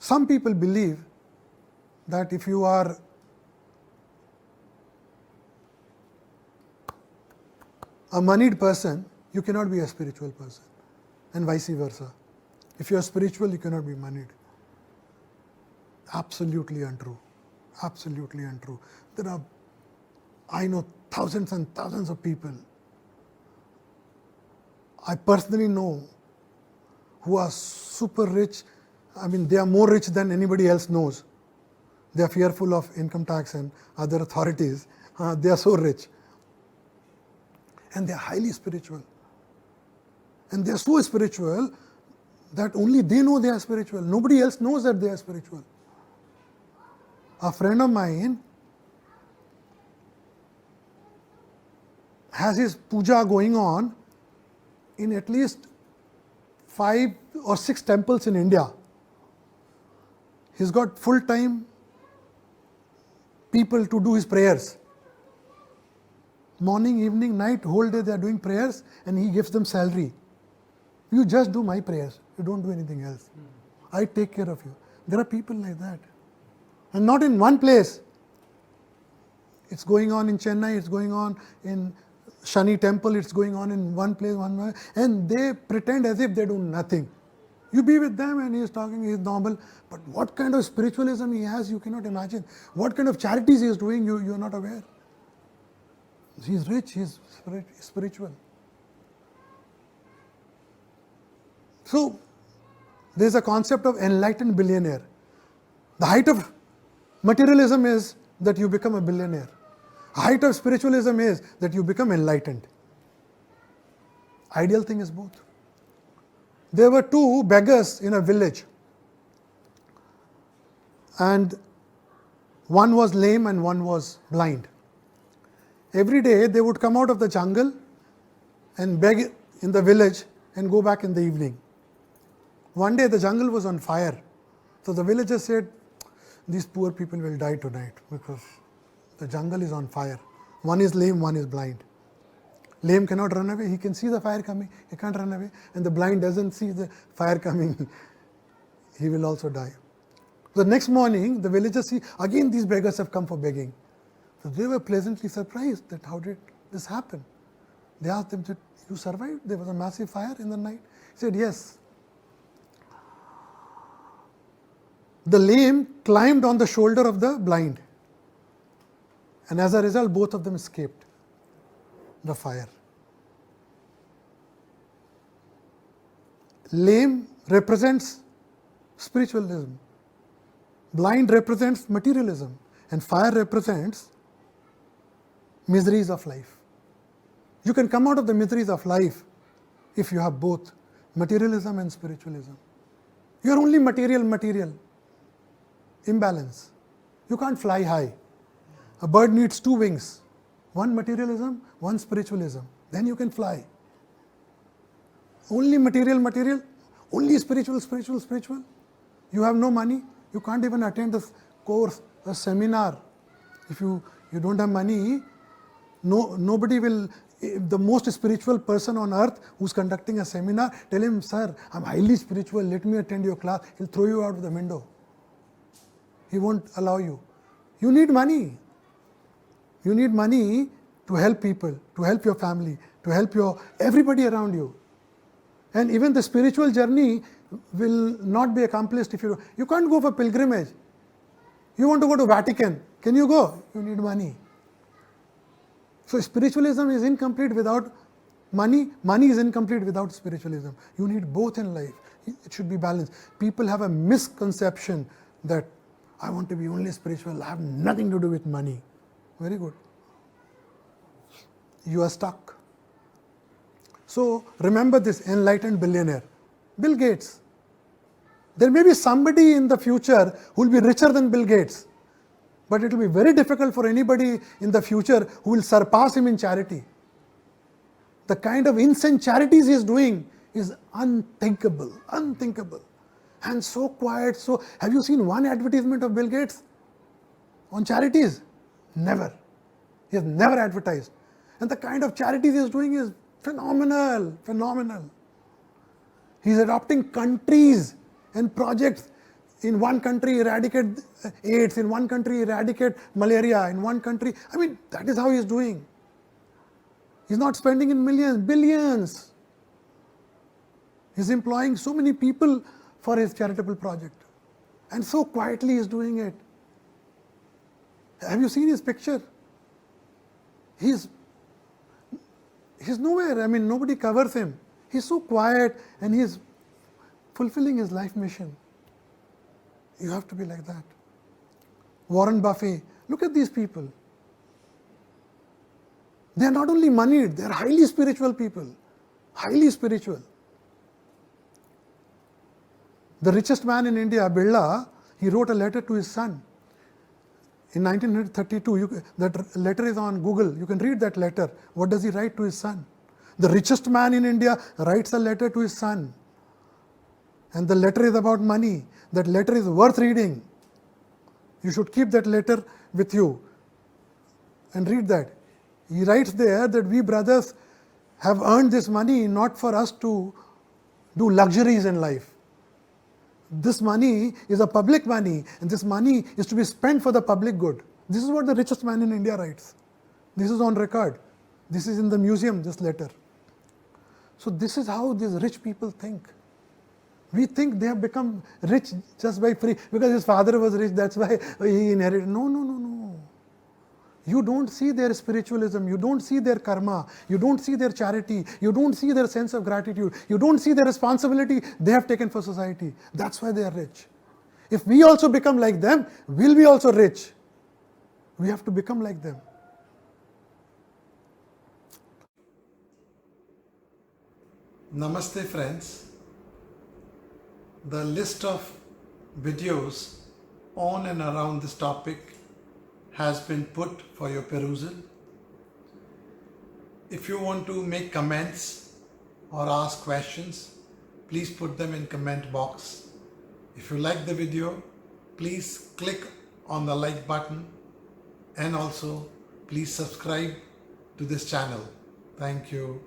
Some people believe that if you are a moneyed person, you cannot be a spiritual person, and vice versa. If you are spiritual, you cannot be moneyed. Absolutely untrue. Absolutely untrue. I know thousands and thousands of people, I personally know, who are super rich. I mean, they are more rich than anybody else knows. They are fearful of income tax and other authorities. They are so rich. And they are highly spiritual. And they are so spiritual that only they know they are spiritual. Nobody else knows that they are spiritual. A friend of mine has his puja going on in at least 5 or 6 temples in India. He's got full-time people to do his prayers. Morning, evening, night, whole day they are doing prayers, and he gives them salary. You just do my prayers. You don't do anything else. I take care of you. There are people like that. And not in one place. It's going on in Chennai, it's going on in Shani temple, it's going on in one place, and they pretend as if they do nothing. You be with them and he is talking, he is normal. But what kind of spiritualism he has, you cannot imagine. What kind of charities he is doing, you are not aware. He is rich, he is spiritual. So, there is a concept of enlightened billionaire. The height of materialism is that you become a billionaire. The height of spiritualism is that you become enlightened. Ideal thing is both. There were 2 beggars in a village, and one was lame and one was blind. Every day they would come out of the jungle and beg in the village and go back in the evening. One day the jungle was on fire. So the villagers said, these poor people will die tonight because the jungle is on fire. One is lame, one is blind. Lame cannot run away. He can see the fire coming. He can't run away. And the blind doesn't see the fire coming. He will also die. The next morning, the villagers see, again these beggars have come for begging. So they were pleasantly surprised that how did this happen? They asked them, did you survive? There was a massive fire in the night. He said, yes. The lame climbed on the shoulder of the blind. And as a result, both of them escaped the fire. Lame represents spiritualism. Blind represents materialism. And fire represents miseries of life. You can come out of the miseries of life if you have both materialism and spiritualism. You are only material. Imbalance. You can't fly high. A bird needs 2 wings. One materialism, one spiritualism. Then you can fly. Only material, only spiritual. You have no money. You can't even attend a course, a seminar. If you don't have money, nobody will. The most spiritual person on earth who's conducting a seminar, tell him, sir, I'm highly spiritual, let me attend your class. He'll throw you out of the window. He won't allow you. You need money. You need money to help people, to help your family, to help everybody around you. And even the spiritual journey will not be accomplished if you can't go for pilgrimage. You want to go to Vatican. Can you go? You need money. So spiritualism is incomplete without money. Money is incomplete without spiritualism. You need both in life. It should be balanced. People have a misconception that I want to be only spiritual. I have nothing to do with money. Very good. You are stuck. So remember this enlightened billionaire, Bill Gates. There may be somebody in the future who will be richer than Bill Gates, but it will be very difficult for anybody in the future who will surpass him in charity. The kind of insane charities he is doing is unthinkable. And so quiet. So have you seen one advertisement of Bill Gates on charities? Never. He has never advertised. And the kind of charities he is doing is phenomenal. He is adopting countries and projects in one country eradicate AIDS, in one country eradicate malaria, in one country. I mean, that is how he is doing. He's not spending in millions, billions. He's employing so many people for his charitable project. And so quietly he's doing it. Have you seen his picture? He's nowhere. I mean, nobody covers him. He's so quiet and he's fulfilling his life mission. You have to be like that. Warren Buffett, look at these people. They are not only moneyed, they are highly spiritual people. Highly spiritual. The richest man in India, Birla, he wrote a letter to his son. In 1932, that letter is on Google. You can read that letter. What does he write to his son? The richest man in India writes a letter to his son. And the letter is about money. That letter is worth reading. You should keep that letter with you and read that. He writes there that we brothers have earned this money not for us to do luxuries in life. This money is a public money, and this money is to be spent for the public good. This is what the richest man in India writes. This is on record. This is in the museum, this letter. So this is how these rich people think. We think they have become rich just by free, because his father was rich, that's why he inherited. No, no, no, no. You don't see their spiritualism, you don't see their karma, you don't see their charity, you don't see their sense of gratitude, you don't see the responsibility they have taken for society. That's why they are rich. If we also become like them, we'll be also rich. We have to become like them. Namaste friends. The list of videos on and around this topic has been put for your perusal. If you want to make comments or ask questions, please put them in comment box. If you like the video, please click on the like button and also please subscribe to this channel. Thank you.